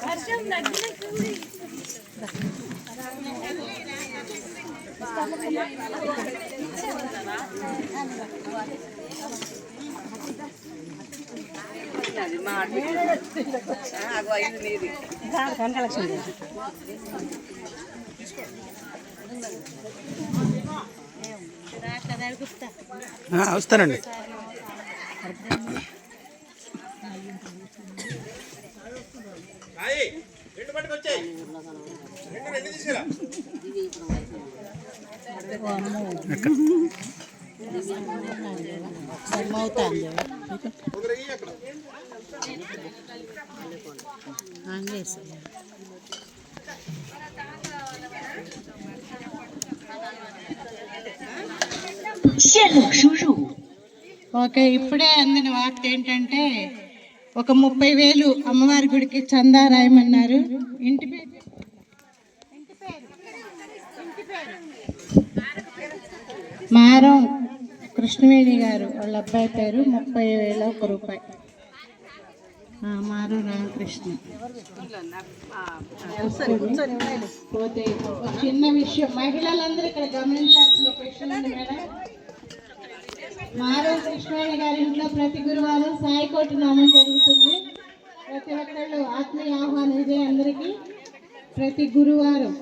వర్షం తగ్గినట్టుంది. వస్తానండి. ఓకే, ఇప్పుడే అందిన వార్త ఏంటంటే ఒక 30,000 అమ్మవారి గుడికి చందా రాయమన్నారు. ఇంటి పేరు మారం కృష్ణవేణి గారు, వాళ్ళ అబ్బాయి పేరు. 30,001 రూపాయి. మారు రామకృష్ణ. పోతే చిన్న విషయం మహిళలందరూ ఇక్కడ గమనించాల్సిన ఒక విషయం ఉంది మేడం. మారు కృష్ణవేణి గారి ఇంట్లో ప్రతి గురువారం సాయికోటి నామం జరుగుతుంది. ప్రతి ఒక్కళ్ళు ఆత్మీయ ఆహ్వానం ఇదే అందరికీ. ప్రతి గురువారం